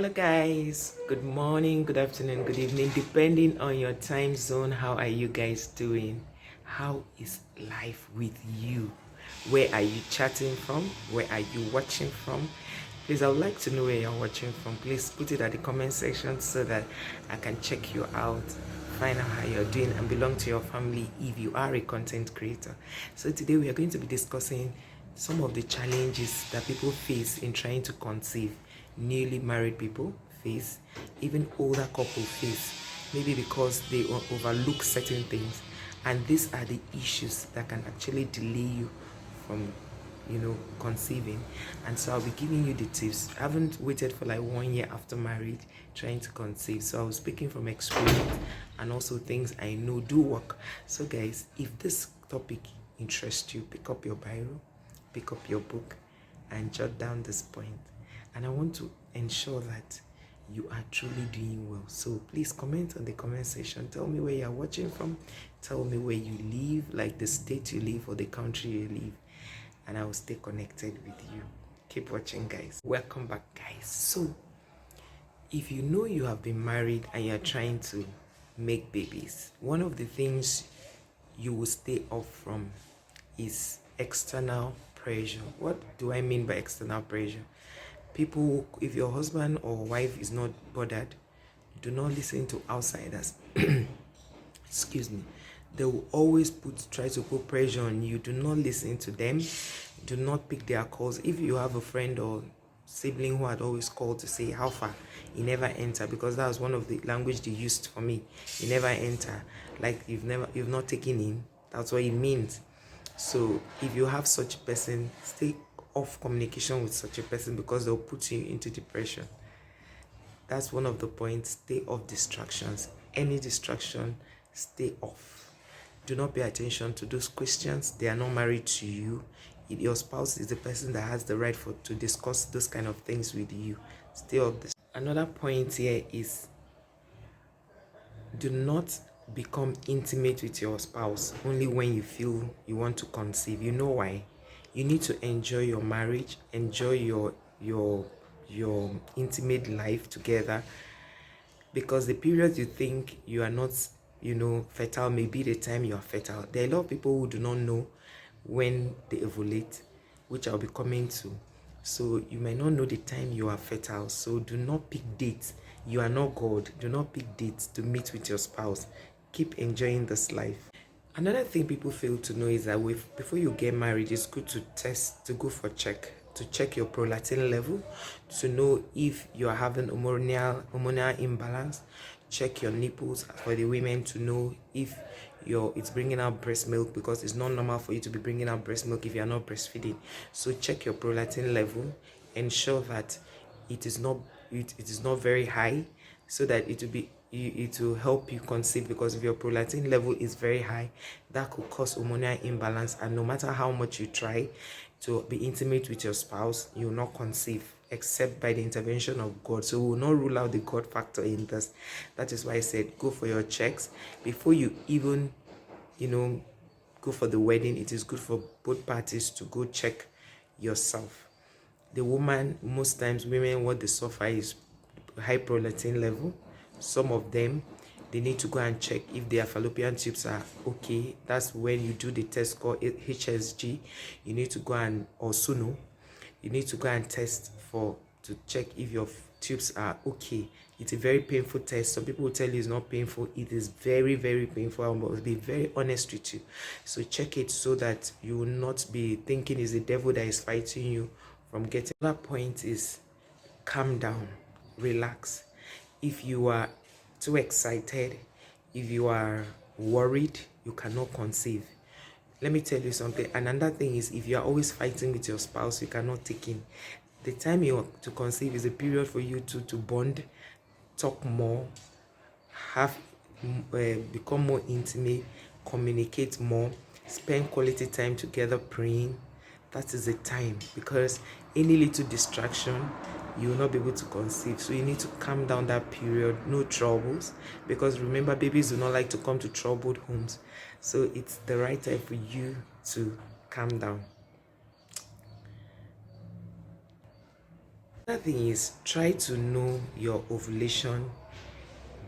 Hello guys, good morning, good afternoon, good evening, depending on your time zone. How are you guys doing? How is life with you? Where are you chatting from? Where are you watching from? Please, I would like to know where you're watching from. Please put it at the comment section so that I can check you out, find out how you're doing, and belong to your family if you are a content creator. So today we are going to be discussing some of the challenges that people face in trying to conceive. Newly married people face, even older couple face, maybe because they overlook certain things, and these are the issues that can actually delay you from conceiving. And so I'll be giving you the tips. I haven't waited for like 1 year after marriage trying to conceive, so I was speaking from experience and also things I know do work. So guys, if this topic interests you, pick up your Bible, pick up your book, and jot down this point. And I want to ensure that you are truly doing well. So please comment on the comment section. Tell me where you're watching from. Tell me where you live, like the state you live or the country you live. And I will stay connected with you. Keep watching, guys. Welcome back, guys. So if you know you have been married and you're trying to make babies, one of the things you will stay off from is external pressure. What do I mean by external pressure? People, if your husband or wife is not bothered, do not listen to outsiders. Excuse me. They will always try to put pressure on you. Do not listen to them. Do not pick their calls. If you have a friend or sibling who had always called to say how far, you never enter, because that was one of the language they used for me. You never enter, like you've not taken in. That's what it means. So if you have such a person, stay off communication with such a person, because they'll put you into depression. That's one of the points. Stay off distractions. Any distraction, stay off. Do not pay attention to those questions. They are not married to you. If your spouse is the person that has the right to discuss those kind of things with you, stay off this. Another point here is, do not become intimate with your spouse only when you feel you want to conceive. You know why? You need to enjoy your marriage, enjoy your intimate life together, because the period you think you are not fertile may be the time you are fertile. There are a lot of people who do not know when they ovulate, which I'll be coming to. So you might not know the time you are fertile. So do not pick dates. You are not God. Do not pick dates to meet with your spouse. Keep enjoying this life. Another thing people fail to know is that before you get married, it's good to go for to check your prolactin level, to know if you are having hormonal imbalance. Check your nipples for the women to know if it's bringing out breast milk, because it's not normal for you to be bringing out breast milk if you are not breastfeeding. So check your prolactin level, ensure that it is not very high, so that it will help you conceive. Because if your prolactin level is very high, that could cause hormonal imbalance, and no matter how much you try to be intimate with your spouse, you will not conceive except by the intervention of God. So we will not rule out the God factor in this. That is why I said go for your checks before you even go for the wedding. It is good for both parties to go check yourself. The woman, most times women, what they suffer is high prolactin level. Some of them, they need to go and check if their fallopian tubes are okay. That's when you do the test called HSG. You need to go or Suno. You need to go and test to check if your tubes are okay. It's a very painful test. Some people will tell you it's not painful. It is very, very painful. I must be very honest with you. So check it, so that you will not be thinking it's the devil that is fighting you from getting. Another point is, calm down, relax. If you are too excited, if you are worried, you cannot conceive. Let me tell you something. Another thing is, if you are always fighting with your spouse, you cannot take in. The time you want to conceive is a period for you to bond, talk more, become more intimate, communicate more, spend quality time together praying. That is the time, because any little distraction, you will not be able to conceive. So you need to calm down that period. No troubles, because remember, babies do not like to come to troubled homes. So it's the right time for you to calm down. Another thing is, try to know your ovulation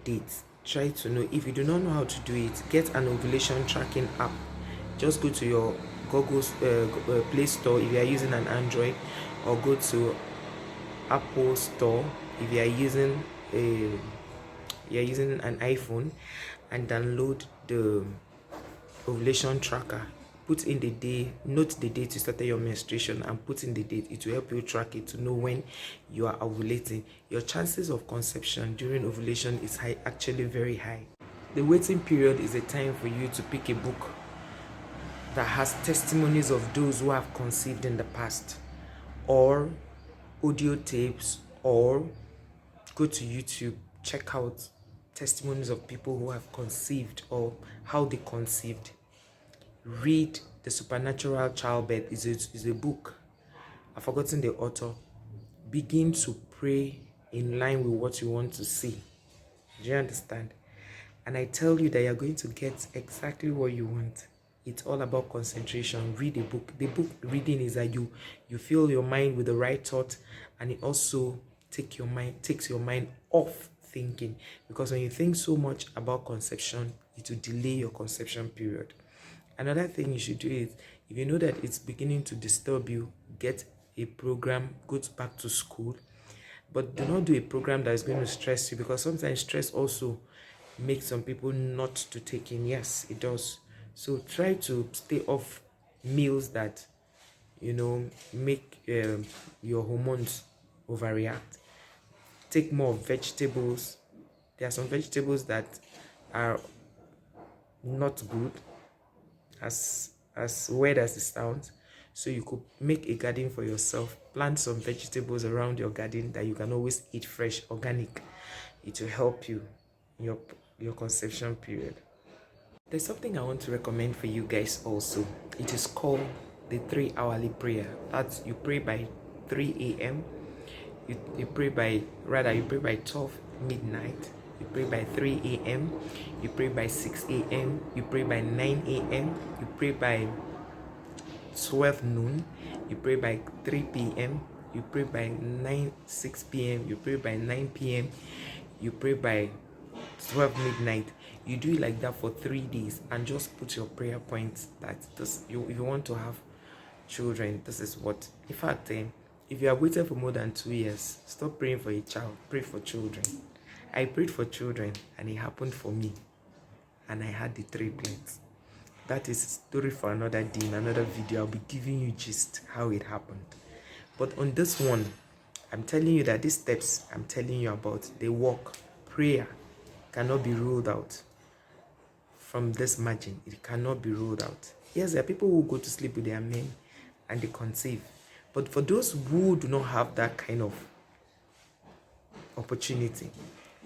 date. Try to know. If you do not know how to do it, get an ovulation tracking app. Just go to your Google Play Store if you are using an Android, or go to Apple Store if you are using an iPhone, and download the ovulation tracker. Put in the day, note the date you started your menstruation, and put in the date. It will help you track it to know when you are ovulating. Your chances of conception during ovulation is high, actually very high. The waiting period is a time for you to pick a book that has testimonies of those who have conceived in the past, or audio tapes, or go to YouTube, check out testimonies of people who have conceived or how they conceived. Read The Supernatural Childbirth. Is a book. I've forgotten the author. Begin to pray in line with what you want to see. Do you understand? And I tell you that you're going to get exactly what you want. It's all about concentration. Read a book. The book reading is that you fill your mind with the right thought, and it also takes your mind off thinking. Because when you think so much about conception, it will delay your conception period. Another thing you should do is, if you know that it's beginning to disturb you, get a program, go back to school. But do not do a program that is going to stress you, because sometimes stress also makes some people not to take in. Yes, it does. So try to stay off meals that, make your hormones overreact. Take more vegetables. There are some vegetables that are not good, as weird as it sounds. So you could make a garden for yourself, plant some vegetables around your garden that you can always eat fresh, organic. It will help you in your conception period. There's something I want to recommend for you guys also. It is called the 3-hourly prayer. That's, you pray by 3 a.m. You pray by 12 midnight. You pray by 3 a.m. You pray by 6 a.m. You pray by 9 a.m. You pray by 12 noon. You pray by 3 p.m. You pray by 6 p.m. You pray by 9 p.m. You pray by 12 midnight. You do it like that for 3 days, and just put your prayer points that if you want to have children, this is what. In fact, if you are waiting for more than 2 years, stop praying for a child. Pray for children. I prayed for children, and it happened for me, and I had the triplets. That is a story for another day, in another video. I'll be giving you just how it happened. But on this one, I'm telling you that these steps I'm telling you about, they work. Prayer cannot be ruled out from this margin. It cannot be ruled out. Yes, there are people who go to sleep with their men and they conceive. But for those who do not have that kind of opportunity,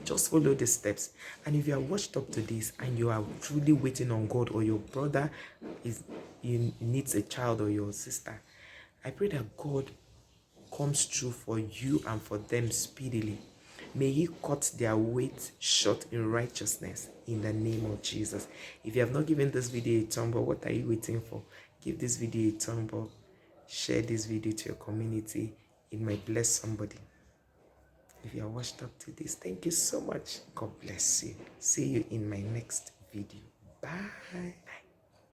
just follow the steps. And if you are watched up to this and you are truly waiting on God, or your brother needs a child, or your sister, I pray that God comes through for you and for them speedily. May He cut their weight short in righteousness, in the name of Jesus. If you have not given this video a thumb up, what are you waiting for? Give this video a thumb up. Share this video to your community. It might bless somebody. If you are watched up to this, thank you so much. God bless you. See you in my next video. Bye.